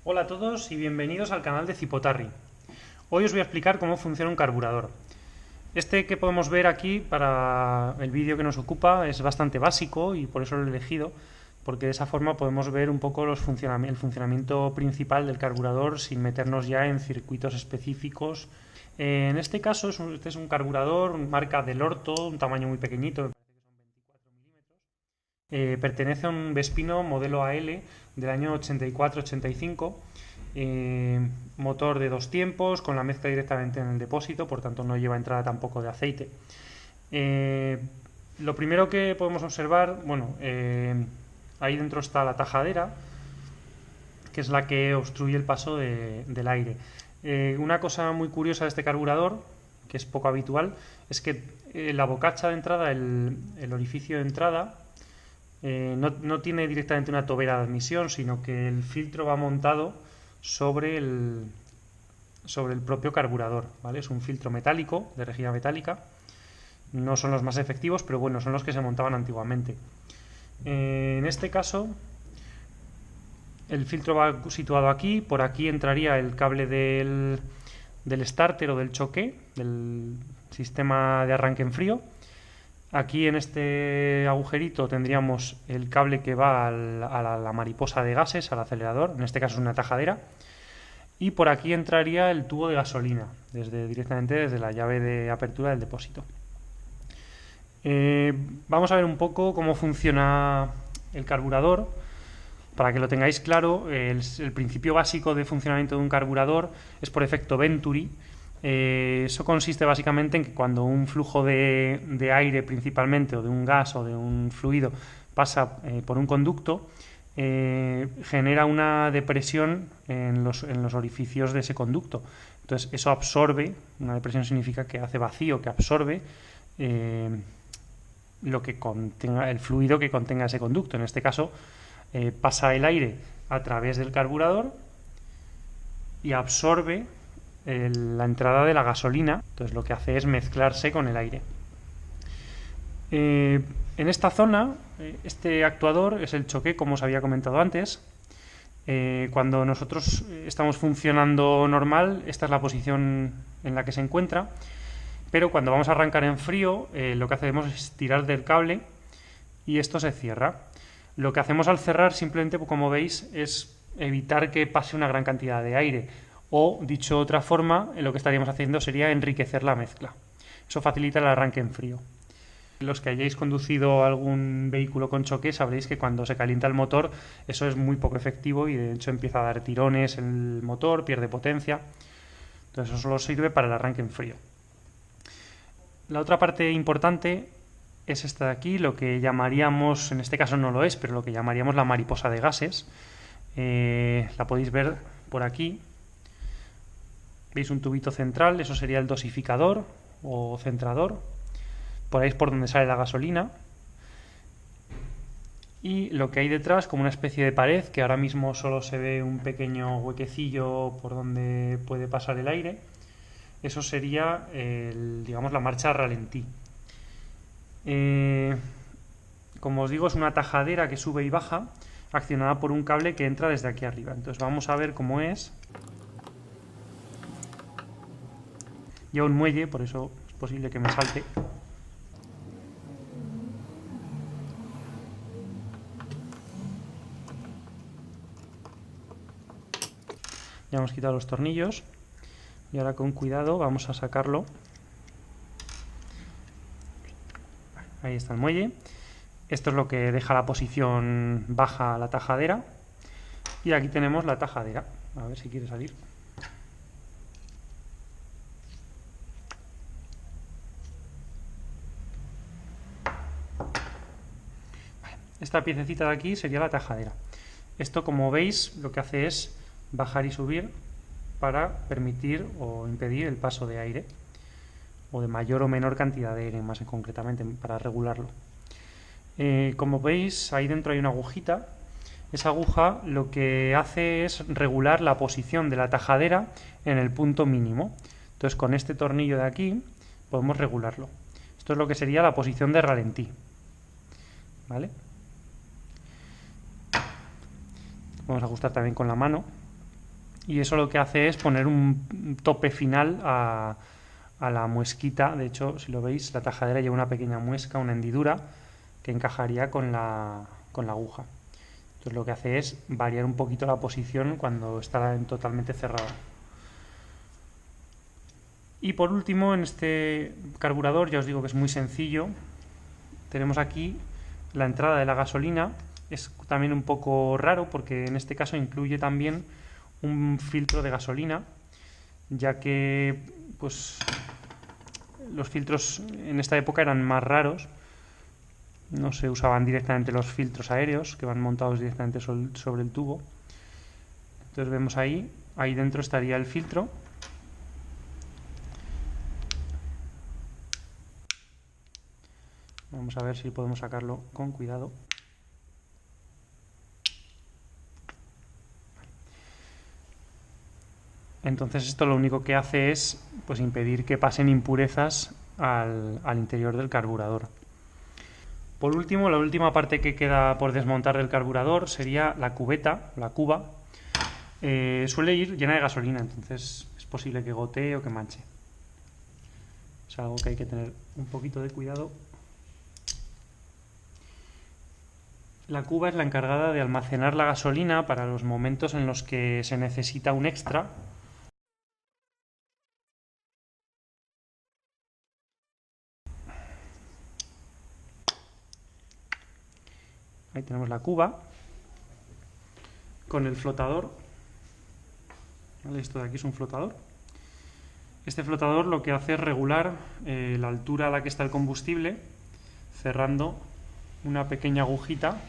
Hola a todos y bienvenidos al canal de Cipotarri. Hoy os voy a explicar cómo funciona un carburador. Este que podemos ver aquí para el vídeo que nos ocupa es bastante básico y por eso lo he elegido, porque de esa forma podemos ver un poco el funcionamiento principal del carburador sin meternos ya en circuitos específicos. En este caso este es un carburador, marca Del Orto, un tamaño muy pequeñito, pertenece a un Vespino modelo AL del año 84-85, motor de 2 tiempos, con la mezcla directamente en el depósito, por tanto no lleva entrada tampoco de aceite. Lo primero que podemos observar, ahí dentro está la tajadera, que es la que obstruye el paso del aire. Una cosa muy curiosa de este carburador, que es poco habitual, es que la bocacha de entrada, el orificio de entrada, no tiene directamente una tobera de admisión, sino que el filtro va montado sobre el propio carburador, ¿vale? Es un filtro metálico, de rejilla metálica. No son los más efectivos, pero bueno, son los que se montaban antiguamente. En este caso, el filtro va situado aquí. Por aquí entraría el cable del starter o del choque, del sistema de arranque en frío. Aquí en este agujerito tendríamos el cable que va a la mariposa de gases, al acelerador, en este caso es una tajadera, y por aquí entraría el tubo de gasolina, directamente desde la llave de apertura del depósito. Vamos a ver un poco cómo funciona el carburador. Para que lo tengáis claro, el principio básico de funcionamiento de un carburador es por efecto Venturi. Eso consiste básicamente en que cuando un flujo de aire principalmente, o de un gas o de un fluido, pasa por un conducto, genera una depresión en los orificios de ese conducto. Entonces eso absorbe, una depresión significa que hace vacío, que absorbe lo que contenga, el fluido que contenga ese conducto. En este caso pasa el aire a través del carburador y absorbe la entrada de la gasolina. Entonces lo que hace es mezclarse con el aire. En esta zona, este actuador es el choque, como os había comentado antes. Cuando nosotros estamos funcionando normal, esta es la posición en la que se encuentra, pero cuando vamos a arrancar en frío, lo que hacemos es tirar del cable y esto se cierra. Lo que hacemos al cerrar, simplemente, como veis, es evitar que pase una gran cantidad de aire. O, dicho de otra forma, lo que estaríamos haciendo sería enriquecer la mezcla. Eso facilita el arranque en frío. Los que hayáis conducido algún vehículo con choque sabréis que cuando se calienta el motor eso es muy poco efectivo y de hecho empieza a dar tirones el motor, pierde potencia. Entonces eso solo sirve para el arranque en frío. La otra parte importante es esta de aquí, lo que llamaríamos, en este caso no lo es, pero lo que llamaríamos la mariposa de gases. La podéis ver por aquí. Veis un tubito central, eso sería el dosificador o centrador. Por ahí es por donde sale la gasolina. Y lo que hay detrás, como una especie de pared, que ahora mismo solo se ve un pequeño huequecillo por donde puede pasar el aire, eso sería, digamos, la marcha ralentí. Como os digo, es una tajadera que sube y baja, accionada por un cable que entra desde aquí arriba. Entonces vamos a ver cómo es. Lleva un muelle, por eso es posible que me salte. Ya hemos quitado los tornillos y ahora con cuidado vamos a sacarlo. Ahí está el muelle. Esto es lo que deja la posición baja a la tajadera. Y aquí tenemos la tajadera. A ver si quiere salir. Esta piececita de aquí sería la tajadera. Esto, como veis, lo que hace es bajar y subir para permitir o impedir el paso de aire, o de mayor o menor cantidad de aire, más concretamente, para regularlo. Como veis, ahí dentro hay una agujita. Esa aguja lo que hace es regular la posición de la tajadera en el punto mínimo. Entonces, con este tornillo de aquí podemos regularlo. Esto es lo que sería la posición de ralentí, ¿vale? Vamos a ajustar también con la mano. y eso lo que hace es poner un tope final a la muesquita. De hecho, si lo veis, la tajadera lleva una pequeña muesca, una hendidura que encajaría con la aguja. Entonces lo que hace es variar un poquito la posición cuando está totalmente cerrada. Y por último, en este carburador, ya os digo que es muy sencillo, tenemos aquí la entrada de la gasolina. Es también un poco raro porque en este caso incluye también un filtro de gasolina, ya que pues los filtros en esta época eran más raros. No se usaban directamente los filtros aéreos que van montados directamente sobre el tubo. Entonces vemos ahí dentro estaría el filtro. Vamos a ver si podemos sacarlo con cuidado. Entonces esto lo único que hace es pues impedir que pasen impurezas al interior del carburador. Por último, la última parte que queda por desmontar del carburador sería la cubeta, la cuba. Suele ir llena de gasolina, entonces es posible que gotee o que manche. Es algo que hay que tener un poquito de cuidado. La cuba es la encargada de almacenar la gasolina para los momentos en los que se necesita un extra. Ahí tenemos la cuba con el flotador. ¿Vale? Esto de aquí es un flotador. Este flotador lo que hace es regular la altura a la que está el combustible, cerrando una pequeña agujita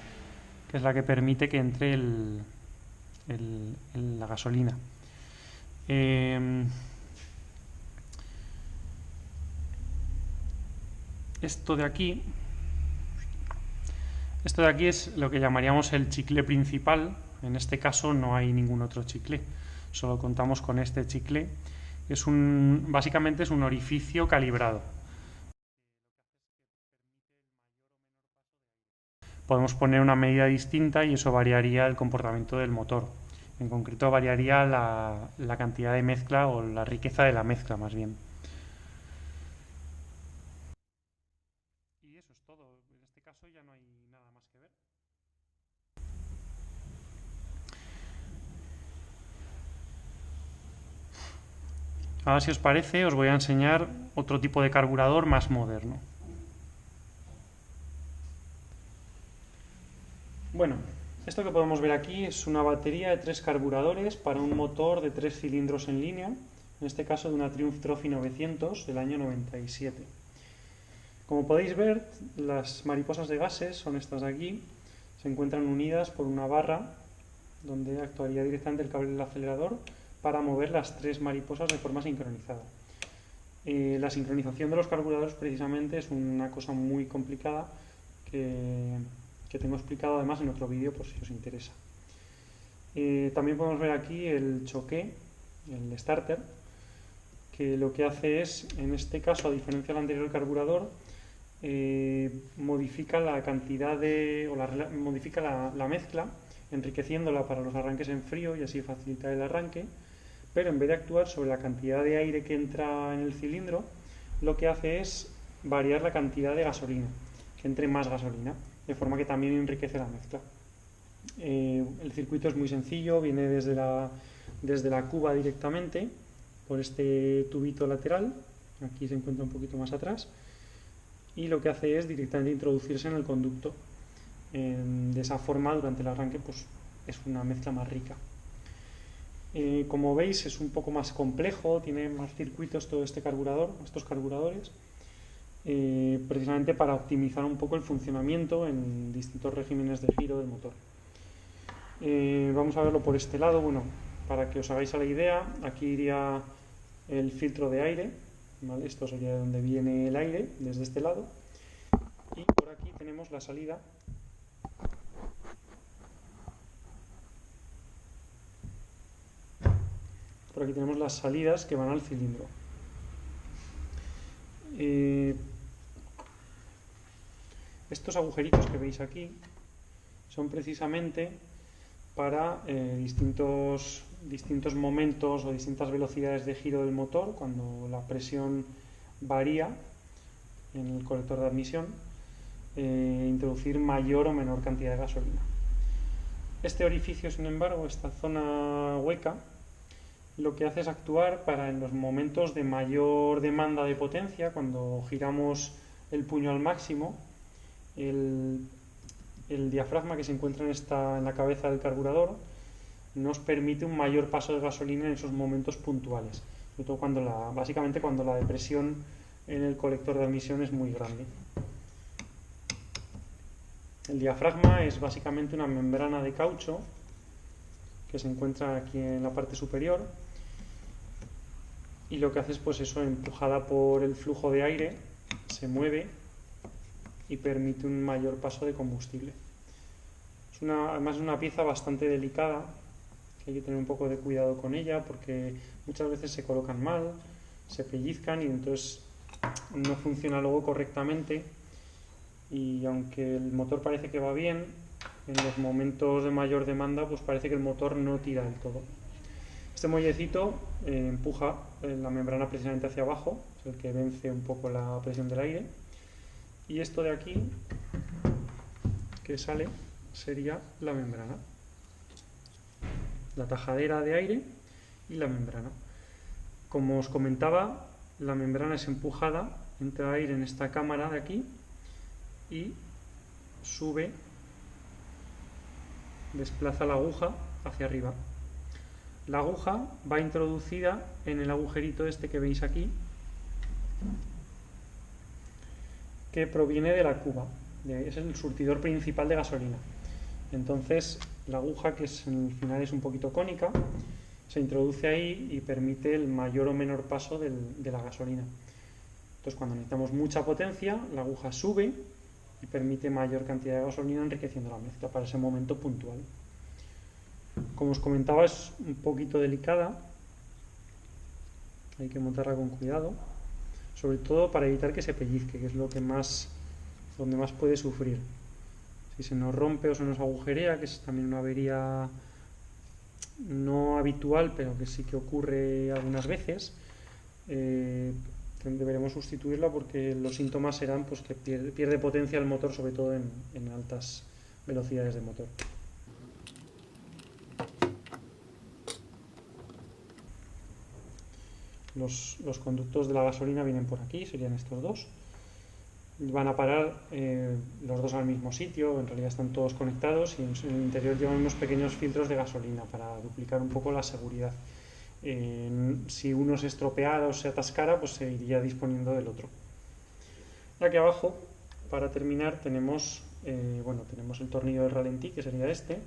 que es la que permite que entre la gasolina. Esto de aquí es lo que llamaríamos el chicle principal. En este caso no hay ningún otro chicle, solo contamos con este chicle. Básicamente es un orificio calibrado. Podemos poner una medida distinta y eso variaría el comportamiento del motor. En concreto variaría la cantidad de mezcla o la riqueza de la mezcla más bien. Y eso es todo. En este caso ya no hay nada más que ver. Ahora, si os parece, os voy a enseñar otro tipo de carburador más moderno. Bueno, esto que podemos ver aquí es una batería de 3 carburadores para un motor de 3 cilindros en línea, en este caso de una Triumph Trophy 900 del año 97. Como podéis ver, las mariposas de gases son estas de aquí, se encuentran unidas por una barra donde actuaría directamente el cable del acelerador para mover las 3 mariposas de forma sincronizada. La sincronización de los carburadores precisamente es una cosa muy complicada que tengo explicado además en otro vídeo por si os interesa. También podemos ver aquí el choque, el starter, que lo que hace es, en este caso, a diferencia del anterior carburador, modifica la cantidad modifica la mezcla, enriqueciéndola para los arranques en frío y así facilitar el arranque, pero en vez de actuar sobre la cantidad de aire que entra en el cilindro, lo que hace es variar la cantidad de gasolina, que entre más gasolina, de forma que también enriquece la mezcla. El circuito es muy sencillo, viene desde la cuba directamente, por este tubito lateral, aquí se encuentra un poquito más atrás, y lo que hace es directamente introducirse en el conducto. De esa forma, durante el arranque, pues es una mezcla más rica. Como veis, es un poco más complejo, tiene más circuitos todo este carburador, estos carburadores, precisamente para optimizar un poco el funcionamiento en distintos regímenes de giro del motor. Vamos a verlo por este lado. Bueno, para que os hagáis a la idea, aquí iría el filtro de aire, ¿vale? Esto sería de donde viene el aire, desde este lado, y por aquí tenemos la salida. Por aquí tenemos las salidas que van al cilindro. Estos agujeritos que veis aquí son precisamente para distintos distintos momentos o distintas velocidades de giro del motor cuando la presión varía en el colector de admisión, introducir mayor o menor cantidad de gasolina. Este orificio, sin embargo, esta zona hueca, lo que hace es actuar para en los momentos de mayor demanda de potencia, cuando giramos el puño al máximo, el diafragma que se encuentra en la cabeza del carburador nos permite un mayor paso de gasolina en esos momentos puntuales, sobre todo básicamente cuando la depresión en el colector de admisión es muy grande. El diafragma es básicamente una membrana de caucho que se encuentra aquí en la parte superior y lo que hace es, pues eso, empujada por el flujo de aire, se mueve y permite un mayor paso de combustible. Además es una pieza bastante delicada, que hay que tener un poco de cuidado con ella porque muchas veces se colocan mal, se pellizcan y entonces no funciona luego correctamente, y aunque el motor parece que va bien, en los momentos de mayor demanda pues parece que el motor no tira del todo. Este muellecito empuja la membrana precisamente hacia abajo, es el que vence un poco la presión del aire, y esto de aquí que sale sería la membrana, la tajadera de aire y la membrana. Como os comentaba, la membrana es empujada, entra aire en esta cámara de aquí y sube, desplaza la aguja hacia arriba. La aguja va introducida en el agujerito este que veis aquí, que proviene de la cuba, es el surtidor principal de gasolina. Entonces la aguja, que al final es un poquito cónica, se introduce ahí y permite el mayor o menor paso de la gasolina. Entonces cuando necesitamos mucha potencia, la aguja sube y permite mayor cantidad de gasolina, enriqueciendo la mezcla para ese momento puntual. Como os comentaba, es un poquito delicada, hay que montarla con cuidado, sobre todo para evitar que se pellizque, que es donde más puede sufrir. Si se nos rompe o se nos agujerea, que es también una avería no habitual, pero que sí que ocurre algunas veces, deberemos sustituirla porque los síntomas serán pues, que pierde potencia el motor, sobre todo en altas velocidades de motor. Los conductos de la gasolina vienen por aquí, serían estos dos. Van a parar los dos al mismo sitio, en realidad están todos conectados, y en el interior llevan unos pequeños filtros de gasolina para duplicar un poco la seguridad. Si uno se estropeara o se atascara, pues se iría disponiendo del otro. Aquí abajo, para terminar, tenemos el tornillo de ralentí, que sería este.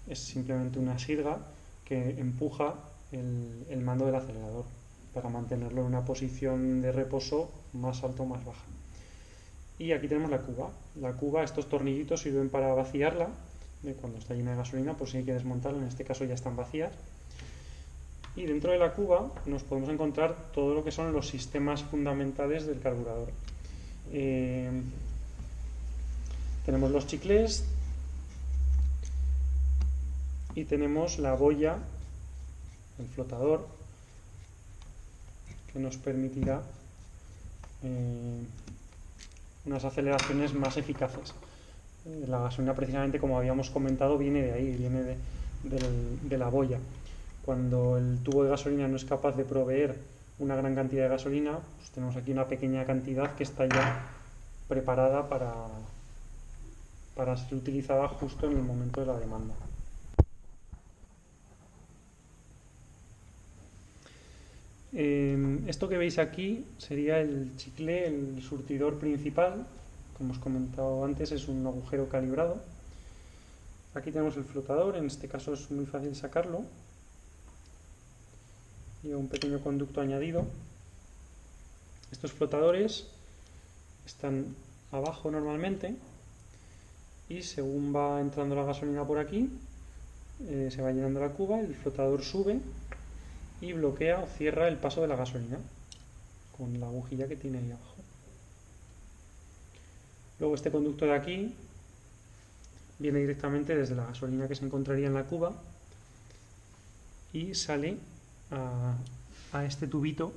Es simplemente una sirga que empuja el mando del acelerador para mantenerlo en una posición de reposo más alta o más baja. Y aquí tenemos la cuba. La cuba, estos tornillitos sirven para vaciarla. Cuando está llena de gasolina, pues sí hay que desmontarla, en este caso ya están vacías. Y dentro de la cuba nos podemos encontrar todo lo que son los sistemas fundamentales del carburador. Tenemos los chiclés y tenemos la boya, el flotador, que nos permitirá unas aceleraciones más eficaces. La gasolina, precisamente, como habíamos comentado, viene de ahí, viene de la boya. Cuando el tubo de gasolina no es capaz de proveer una gran cantidad de gasolina, pues tenemos aquí una pequeña cantidad que está ya preparada para ser utilizada justo en el momento de la demanda. Esto que veis aquí sería el chicle, el surtidor principal. Como os he comentado antes, es un agujero calibrado. Aquí tenemos el flotador, en este caso es muy fácil sacarlo. Lleva un pequeño conducto añadido. Estos flotadores están abajo normalmente y según va entrando la gasolina por aquí, se va llenando la cuba, el flotador sube y bloquea o cierra el paso de la gasolina con la agujilla que tiene ahí abajo. Luego este conducto de aquí viene directamente desde la gasolina que se encontraría en la cuba y sale a este tubito,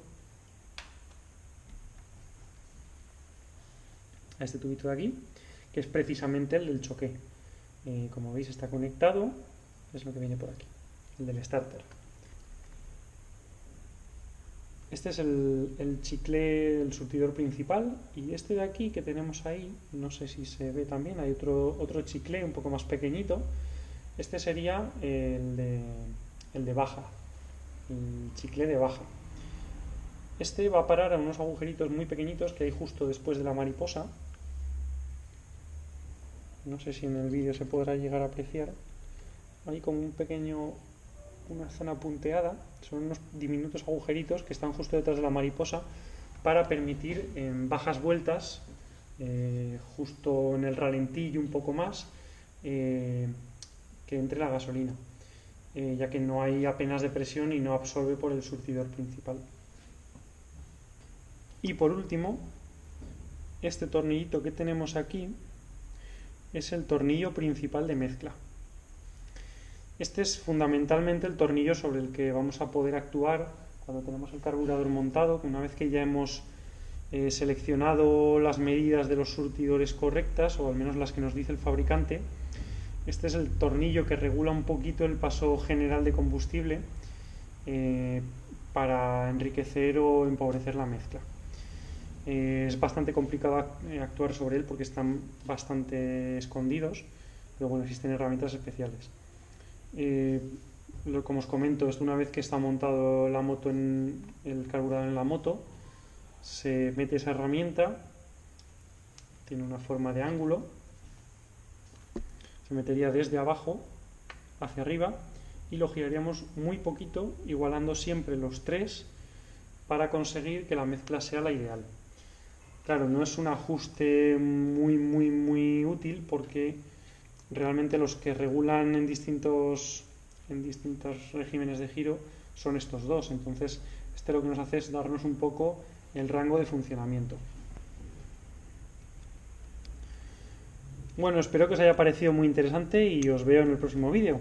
de aquí, que es precisamente el del choque. Como veis está conectado, es lo que viene por aquí, el del starter. Este es el chicle, el surtidor principal, y este de aquí que tenemos ahí, no sé si se ve también, hay otro chicle un poco más pequeñito. Este sería el de baja, el chicle de baja. Este va a parar a unos agujeritos muy pequeñitos que hay justo después de la mariposa. No sé si en el vídeo se podrá llegar a apreciar. Hay como una zona punteada, son unos diminutos agujeritos que están justo detrás de la mariposa para permitir en bajas vueltas, justo en el ralentí y un poco más, que entre la gasolina, ya que no hay apenas de presión y no absorbe por el surtidor principal. Y por último, este tornillito que tenemos aquí es el tornillo principal de mezcla. Este es fundamentalmente el tornillo sobre el que vamos a poder actuar cuando tenemos el carburador montado. Una vez que ya hemos seleccionado las medidas de los surtidores correctas, o al menos las que nos dice el fabricante, este es el tornillo que regula un poquito el paso general de combustible para enriquecer o empobrecer la mezcla. Es bastante complicado actuar sobre él porque están bastante escondidos, pero bueno, existen herramientas especiales. Como os comento, es una vez que está montado la moto el carburador en la moto, se mete esa herramienta, tiene una forma de ángulo, se metería desde abajo hacia arriba y lo giraríamos muy poquito, igualando siempre los tres para conseguir que la mezcla sea la ideal. Claro, no es un ajuste muy útil porque realmente los que regulan en distintos regímenes de giro son estos dos. Entonces, este lo que nos hace es darnos un poco el rango de funcionamiento. Bueno, espero que os haya parecido muy interesante y os veo en el próximo vídeo.